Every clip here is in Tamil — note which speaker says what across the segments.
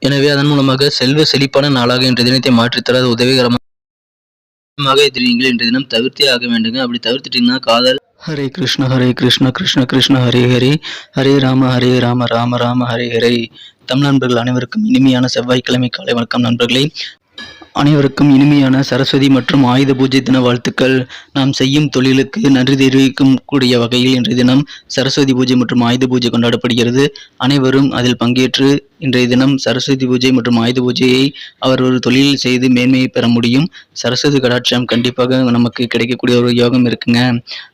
Speaker 1: எனவே அதன் மூலமாக செல்வ செழிப்பான நாளாக இன்றைய தினத்தை மாற்றித்தர அது உதவிகரமாக இதை நீங்கள் இன்றைய தினம் தவிர்த்தே ஆக வேண்டுங்க. அப்படி தவிர்த்துட்டீங்கன்னா காதல் ஹரே கிருஷ்ண கிருஷ்ண கிருஷ்ண ஹரே ஹரே ஹரே ராம ராம ராம ஹரே ஹரே. தமிழ் நண்பர்கள் அனைவருக்கும் இனிமையான செவ்வாய்க்கிழமை காலை வணக்கம் நண்பர்களே. அனைவருக்கும் இனிமையான சரஸ்வதி மற்றும் ஆயுத பூஜை தின வாழ்த்துக்கள். நாம் செய்யும் தொழிலுக்கு நன்றி தெரிவிக்கும் கூடிய வகையில் இன்றைய தினம் சரஸ்வதி பூஜை மற்றும் ஆயுத பூஜை கொண்டாடப்படுகிறது. அனைவரும் அதில் பங்கேற்று இன்றைய தினம் சரஸ்வதி பூஜை மற்றும் ஆயுத பூஜையை அவர் ஒரு தொழில் செய்து மேன்மையை பெற முடியும். சரஸ்வதி கடாட்சம் கண்டிப்பாக நமக்கு கிடைக்கக்கூடிய ஒரு யோகம் இருக்குங்க.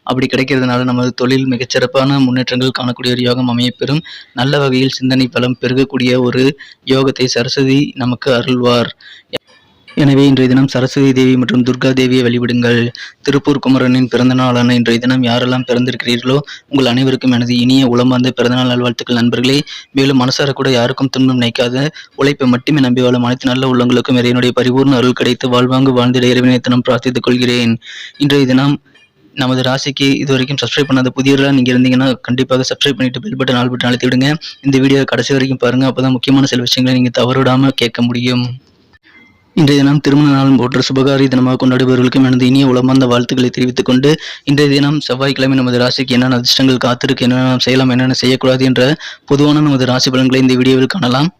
Speaker 1: அப்படி கிடைக்கிறதுனால நமது தொழில் மிகச்சிறப்பான முன்னேற்றங்கள் காணக்கூடிய ஒரு யோகம் அமையப்பெறும். நல்ல வகையில் சிந்தனை பலம் பெருகக்கூடிய ஒரு யோகத்தை சரஸ்வதி நமக்கு அருள்வார். எனவே இன்றைய தினம் சரஸ்வதி தேவி மற்றும் துர்கா தேவியை வழிபடுங்கள். திருப்பூர் குமரனின் பிறந்த நாளான இன்றைய தினம் யாரெல்லாம் பிறந்திருக்கிறீர்களோ உங்கள் அனைவருக்கும் எனது இனிய உளமார்ந்த பிறந்தநாள் நல்வாழ்த்துக்கள் நண்பர்களே. மேலும் மனசார கூட யாருக்கும் துன்பம் நினைக்காத உழைப்பை மட்டுமே நம்பி வாழும் அனைத்து நல்ல உள்ளங்களுக்கும் இறைவனுடைய பரிபூர்ண அருள் கிடைத்து வாழ்வாங்கு வாழ்ந்திட இறைவனை தினம் பிரார்த்தித்துக் கொள்கிறேன். இன்றைய தினம் நமது ராசிக்கு இதுவரைக்கும் சப்ஸ்கிரைப் பண்ணாத புதியவர்களாக நீங்கள் இருந்தீங்கன்னா கண்டிப்பாக சப்ஸ்கிரைப் பண்ணிட்டு பெல் பட்டன் ஆல் பட்டன் அழுத்தி விடுங்க. இந்த வீடியோ கடைசி வரைக்கும் பாருங்க. அப்போதான் முக்கியமான சில விஷயங்களை நீங்கள் தவறுவிடாமல் கேட்க முடியும். இன்றைய தினம் திருமண நாள் போன்ற சுபகாரி தினமாக கொண்டாடுபவர்களுக்கும் எனது இனிய உளமார்ந்த வாழ்த்துக்களை தெரிவித்துக் கொண்டு இன்றைய தினம் செவ்வாய்க்கிழமை நமது ராசிக்கு என்னென்ன அதிர்ஷ்டங்கள் காத்திருக்கு, என்னென்ன செய்யலாம், என்னென்ன செய்யக்கூடாது என்ற பொதுவான நமது ராசி பலன்களை இந்த வீடியோவில் காணலாம்.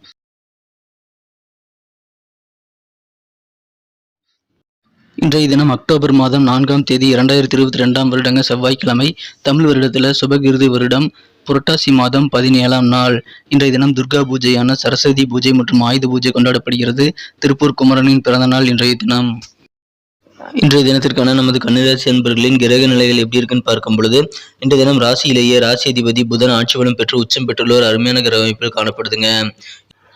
Speaker 1: இன்றைய தினம் அக்டோபர் மாதம் 4ஆம் தேதி 2022ஆம் வருடங்க செவ்வாய்க்கிழமை. தமிழ் வருடத்தில் சுபகிருது வருடம் புரட்டாசி மாதம் 17ஆம் நாள். இன்றைய தினம் துர்கா பூஜையான சரஸ்வதி பூஜை மற்றும் ஆயுத பூஜை கொண்டாடப்படுகிறது. திருப்பூர் குமரனின் பிறந்த நாள் இன்றைய தினம். இன்றைய தினத்திற்கான நமது கன்னிராசி அன்பர்களின் கிரக நிலைகள் எப்படி இருக்குன்னு பார்க்கும் பொழுது இன்றைய தினம் ராசியிலேயே ராசி அதிபதி புதன் ஆட்சி பலம் பெற்று உச்சம் பெற்றுள்ள ஒரு அருமையான கிரக அமைப்பில் காணப்படுதுங்க.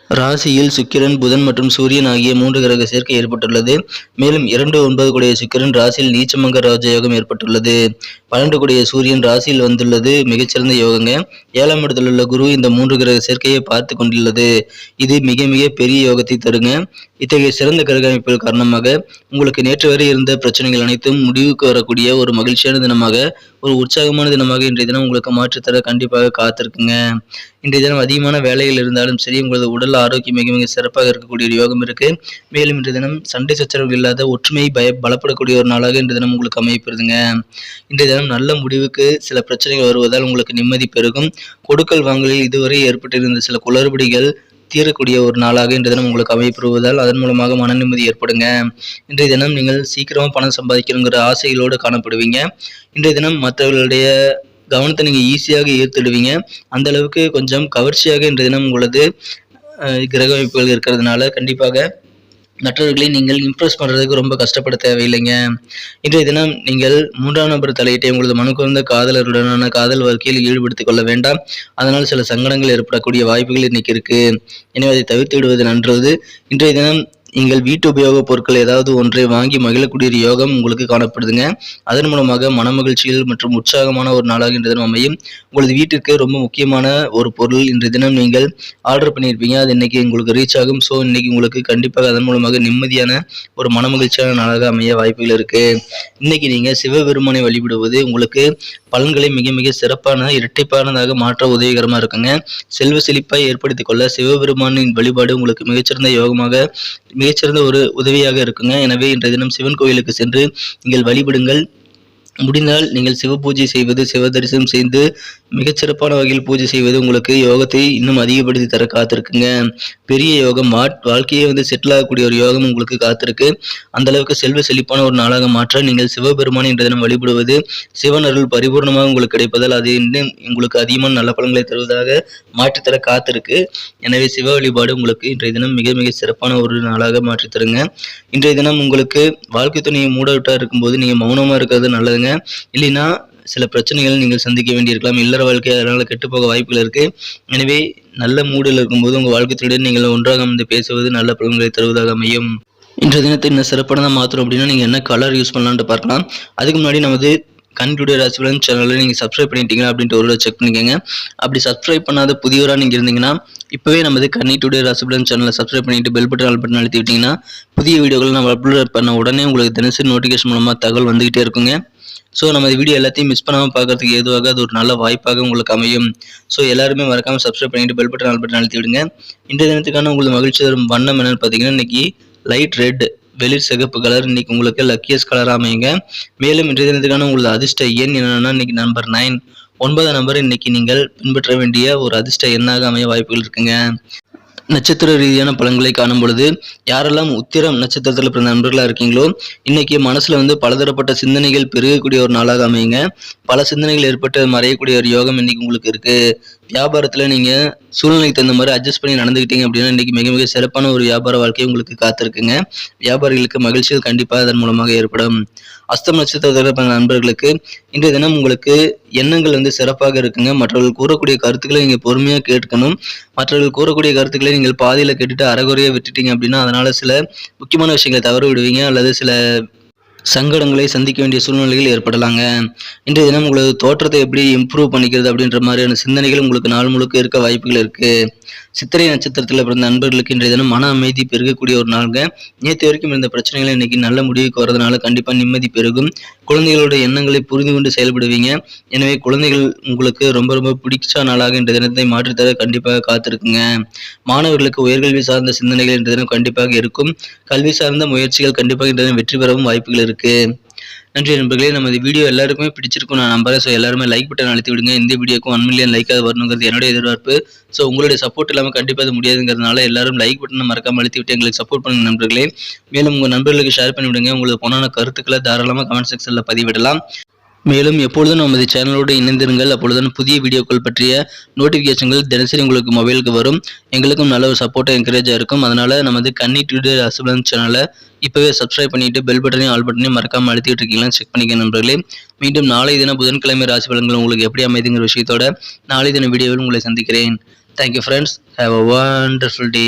Speaker 1: ராசியில் சுக்கிரன், புதன் மற்றும் சூரியன் ஆகிய 3 கிரக சேர்க்கை ஏற்பட்டுள்ளது. மேலும் 2, 9 கூடிய சுக்கிரன் ராசியில் நீச்சமங்க ராஜயோகம் ஏற்பட்டுள்ளது. 12 கூடிய சூரியன் ராசியில் வந்துள்ளது மிகச்சிறந்த யோகங்க. 7ஆம் இடத்தில் உள்ள குரு இந்த 3 கிரக சேர்க்கையை பார்த்து கொண்டுள்ளது. இது மிக மிக பெரிய யோகத்தை தருங்க. இத்தகைய சிறந்த கிரக அமைப்புகள் காரணமாக உங்களுக்கு நேற்று வரை இருந்த பிரச்சனைகள் அனைத்தும் முடிவுக்கு வரக்கூடிய ஒரு மகிழ்ச்சியான தினமாக, ஒரு உற்சாகமான தினமாக இன்றைய தினம் உங்களுக்கு மாற்றித்தர கண்டிப்பாக காத்திருக்குங்க. இன்றைய தினம் அதிகமான வேலைகள் இருந்தாலும் சரி, உங்களது உடல் ஆரோக்கியம் மிக மிக சிறப்பாக இருக்கக்கூடிய ஒரு யோகம் இருக்கு. மேலும் இன்றைய தினம் சண்டை சச்சரவுகள் இல்லாத ஒற்றுமை பலப்படக்கூடிய ஒரு நாளாக இன்றைய தினம் உங்களுக்கு அமையப்படுதுங்க. இன்றைய தினம் நல்ல முடிவுக்கு சில பிரச்சனைகள் வருவதால் உங்களுக்கு நிம்மதி பெருகும். கொடுக்கல் வாங்கலில் இதுவரை ஏற்பட்டிருந்த சில குளறுபடிகள் தீரக்கூடிய ஒரு நாளாக இன்றைய தினம் உங்களுக்கு அமையப்படுவதால் அதன் மூலமாக மன நிம்மதி ஏற்படுங்க. இன்றைய தினம் நீங்கள் சீக்கிரமா பணம் சம்பாதிக்கணுங்கிற ஆசைகளோடு காணப்படுவீங்க. இன்றைய தினம் மற்றவர்களுடைய கவனத்தை நீங்கள் ஈஸியாக ஈர்த்திடுவீங்க. அந்த அளவுக்கு கொஞ்சம் கவர்ச்சியாக இன்றைய தினம் உங்களது கிரக அமைப்புகள் இருக்கிறதுனால கண்டிப்பாக மற்றவர்களை நீங்கள் இம்ப்ரெஸ் பண்ணுறதுக்கு ரொம்ப கஷ்டப்பட தேவையில்லைங்க. இன்றைய தினம் நீங்கள் 3ஆம் நபர் தலையிட்டை உங்களது மனக்குறந்த காதலருடனான காதல் வாழ்க்கையில் ஈடுபடுத்திக் கொள்ள வேண்டாம். அதனால் சில சங்கடங்கள் ஏற்படக்கூடிய வாய்ப்புகள் இன்னைக்கு இருக்கு. எனவே அதை தவிர்த்து விடுவது நன்றது. இன்றைய தினம் நீங்கள் வீட்டு உபயோகப் பொருட்கள் ஏதாவது ஒன்றை வாங்கி மகிழக்கூடிய யோகம் உங்களுக்கு காணப்படுதுங்க. அதன் மூலமாக மனமகிழ்ச்சிகள் மற்றும் உற்சாகமான ஒரு நாளாக இன்றைய தினம் அமையும். உங்களது வீட்டிற்கு ரொம்ப முக்கியமான ஒரு பொருள் இன்றைய தினம் நீங்கள் ஆர்டர் பண்ணியிருப்பீங்க. அது இன்னைக்கு உங்களுக்கு ரீச் ஆகும். ஸோ இன்னைக்கு உங்களுக்கு கண்டிப்பாக அதன் மூலமாக நிம்மதியான ஒரு மனமகிழ்ச்சியான நாளாக அமைய வாய்ப்புகள் இருக்கு. இன்னைக்கு நீங்க சிவபெருமானை வழிபடுவது உங்களுக்கு பலன்களை மிக மிக சிறப்பான இரட்டிப்பானதாக மாற்ற உதவிகரமா இருக்குங்க. செல்வ செழிப்பாய் ஏற்படுத்திக் கொள்ள சிவபெருமானின் வழிபாடு உங்களுக்கு மிகச்சிறந்த யோகமாக, மிகச்சிறந்த ஒரு உதவியாக இருக்குங்க. எனவே இன்றைய தினம் சிவன் கோயிலுக்கு சென்று நீங்கள் வழிபடுங்கள். முடிந்தால் நீங்கள் சிவ பூஜை செய்வது, சிவ தரிசனம் செய்து மிகச்சிறப்பான வகையில் பூஜை செய்வது உங்களுக்கு யோகத்தை இன்னும் அதிகப்படுத்தி தர காத்திருக்குங்க. பெரிய யோகம், வாழ்க்கையே செட்டில் ஆகக்கூடிய ஒரு யோகம் உங்களுக்கு காத்திருக்கு. அந்த அளவுக்கு செல்வ செழிப்பான ஒரு நாளாக மாற்ற நீங்கள் சிவபெருமானை இன்றைய தினம் வழிபடுவது சிவன் அருள் பரிபூர்ணமாக உங்களுக்கு கிடைப்பதால் அது இன்னும் உங்களுக்கு அதிகமான நல்ல பலன்களை தருவதாக மாற்றித்தர காத்திருக்கு. எனவே சிவ வழிபாடு உங்களுக்கு இன்றைய தினம் மிக மிக சிறப்பான ஒரு நாளாக மாற்றி தருங்க. இன்றைய தினம் உங்களுக்கு வாழ்க்கை துணையை மூடவிட்டா இருக்கும்போது நீங்கள் மௌனமா இருக்கிறது நல்லதுங்க. இல்லைன்னா சில பிரச்சனைகள் நீங்கள் சந்திக்க வேண்டியிருக்கலாம். இல்லற வாழ்க்கை அதனால கெட்டு போக வாய்ப்புகள் இருக்கு. எனவே நல்ல மூடில் இருக்கும்போது உங்கள் வாழ்க்கையுடன் நீங்கள் ஒன்றாக அமர்ந்து பேசுவது நல்ல பலன்களை தருவதாக அமையும். இன்றைய தினத்தை இன்னும் சிறப்பானதாக மாற்றணும் அப்படின்னா நீங்கள் என்ன கலர் யூஸ் பண்ணலான்ட்டு பார்க்கலாம். அதுக்கு முன்னாடி நமது கன்னி டுடே ராசி பலன் சேனலை நீங்கள் சப்ஸ்கிரைப் பண்ணிட்டீங்க அப்படின்ட்டு ஒரு செக் பண்ணிக்கோங்க. அப்படி சப்ஸ்கிரைப் பண்ணாத புதியவராக நீங்கள் இருந்தீங்கன்னா இப்போவே நமது கன்னி டுடே ராசி பலன் சேனலை சப்ஸ்கிரைப் பண்ணிட்டு பெல் பட்டன் ஆல் பட்டன் அழுத்தி விட்டீங்கன்னா புதிய வீடியோக்கள் நம்ம அப்லோட் பண்ண உடனே உங்களுக்கு தினசரி நோட்டிஃபிகேஷன் மூலமாக தகவல் வந்துகிட்டே இருக்குங்க. ஸோ நம்ம வீடியோ எல்லாத்தையும் மிஸ் பண்ணாமல் பார்க்கறதுக்கு ஏதுவாக அது ஒரு நல்ல வாய்ப்பாக உங்களுக்கு அமையும். ஸோ எல்லாருமே மறக்காமல் சப்ஸ்கிரைப் பண்ணிட்டு பெல் பட்டன் ஆல் பட்டன் அழுத்தி விடுங்க. இன்றைய தினத்துக்கான உங்களுக்கு மகிழ்ச்சி தரும் வண்ணம் என்னன்னு பார்த்தீங்கன்னா இன்னைக்கு லைட் ரெட் வெளிர் சிகப்பு கலர் இன்னைக்கு உங்களுக்கு லக்கியஸ்ட் கலராக அமையுங்க. மேலும் இன்றைய தினத்துக்கான உங்களுக்கு அதிர்ஷ்ட எண் என்னன்னா இன்னைக்கு நம்பர் 9 9 நம்பர் இன்னைக்கு நீங்கள் பின்பற்ற வேண்டிய ஒரு அதிர்ஷ்ட எண்ணாக அமைய வாய்ப்புகள் இருக்குங்க. நட்சத்திர ரீதியான பலன்களை காணும் பொழுது யாரெல்லாம் உத்திரம் நட்சத்திரத்தில் பிறந்த நண்பர்களாக இருக்கீங்களோ இன்னைக்கு மனசுல பலதரப்பட்ட சிந்தனைகள் பெருகக்கூடிய ஒரு நாளாக அமையுங்க. பல சிந்தனைகள் ஏற்பட்டு மறையக்கூடிய ஒரு யோகம் இன்னைக்கு உங்களுக்கு இருக்கு. வியாபாரத்துல நீங்க சூழ்நிலைக்கு தகுந்த மாதிரி அட்ஜஸ்ட் பண்ணி நடந்துக்கிட்டீங்க அப்படின்னா இன்னைக்கு மிக மிக சிறப்பான ஒரு வியாபார வாழ்க்கை உங்களுக்கு காத்திருக்குங்க. வியாபாரிகளுக்கு மகிழ்ச்சிகள் கண்டிப்பாக அதன் மூலமாக ஏற்படும். அஸ்தம் நட்சத்திரத்தில் பிறந்த நண்பர்களுக்கு இன்றைய தினம் உங்களுக்கு எண்ணங்கள் சிறப்பாக இருக்குங்க. மற்றவர்கள் கூறக்கூடிய கருத்துக்களை நீங்க பொறுமையா கேட்கணும். மற்றவர்கள் கூறக்கூடிய கருத்துக்களை நீங்கள் பாதியில கேட்டுட்டு அரைகுறையா விட்டுட்டீங்க அப்படின்னா அதனால சில முக்கியமான விஷயங்களை தவற விடுவீங்க அல்லது சில சங்கடங்களை சந்திக்க வேண்டிய சூழ்நிலைகள் ஏற்படலாங்க. இன்றைய தினம் உங்களது தோற்றத்தை எப்படி இம்ப்ரூவ் பண்ணிக்கிறது அப்படின்ற மாதிரியான சிந்தனைகள் உங்களுக்கு நாள் முழுக்க இருக்க வாய்ப்புகள் இருக்கு. சித்திரை நட்சத்திரத்தில் பிறந்த நண்பர்களுக்கு இன்றைய தினம் மன அமைதி பெருகக்கூடிய ஒரு நாளுங்க. நேற்று வரைக்கும் இருந்த பிரச்சனைகளை இன்னைக்கு நல்ல முடிவுக்கு வரதுனால கண்டிப்பா நிம்மதி பெருகும். குழந்தைகளோட எண்ணங்களை புரிந்து கொண்டு செயல்படுவீங்க. எனவே குழந்தைகள் உங்களுக்கு ரொம்ப ரொம்ப பிடிச்ச நாளாக இன்றைய தினத்தை மாற்றித்தர கண்டிப்பாக காத்திருக்குங்க. மாணவர்களுக்கு உயர்கல்வி சார்ந்த சிந்தனைகள் இன்றைய தினம் கண்டிப்பாக இருக்கும். கல்வி சார்ந்த முயற்சிகள் கண்டிப்பாக இன்றைய தினம் வெற்றி பெறவும் வாய்ப்புகள் இருக்கு. நன்றி நண்பர்களே. நம்ம இந்த வீடியோ எல்லாருக்குமே பிடிச்சிருக்கும் நான் நம்புறேன். ஸோ எல்லாருமே லைக் பட்டன் அழுத்தி விடுங்க. இந்த வீடியோக்கும் 1 மில்லியன் லைக்காக வரணுங்கிறது என்னுடைய எதிர்பார்ப்பு. ஸோ உங்களுடைய சப்போர்ட் இல்லாமல் கண்டிப்பாக அது முடியாதுங்கிறதுனால எல்லாரும் லைக் பட்டனை மறக்காம அழுத்தி விட்டு எங்களுக்கு சப்போர்ட் பண்ணுங்க நண்பர்களே. மேலும் உங்கள் நண்பர்களுக்கு ஷேர் பண்ணி விடுங்க. உங்களுக்கு பொண்ணான கருத்துக்களை தாராளமாக கமெண்ட் செக்ஷனில் பதிவிடலாம். மேலும் எப்பொழுதும் நமது சேனலோடு இணைந்திருங்கள். அப்பொழுதுதான் புதிய வீடியோக்கள் பற்றிய நோட்டிஃபிகேஷன்கள் தினசரி உங்களுக்கு மொபைலுக்கு வரும். எங்களுக்கும் நல்ல ஒரு சப்போர்ட்டாக என்கரேஜாக இருக்கும். அதனால நமது கன்னி டுடே ராசி பலன் சேனலை இப்போவே சப்ஸ்கிரைப் பண்ணிட்டு பெல் பட்டனையும் ஆல் பட்டனையும் மறக்காமல் அழுத்திட்டு இருக்கீங்களா செக் பண்ணிக்க நண்பர்களே. மீண்டும் நாளை தினம் புதன்கிழமை ராசி பலன்கள் உங்களுக்கு எப்படி அமைதுங்கிற விஷயத்தோட நாளை தின வீடியோவில் உங்களை சந்திக்கிறேன். Thank you friends. Have a wonderful day.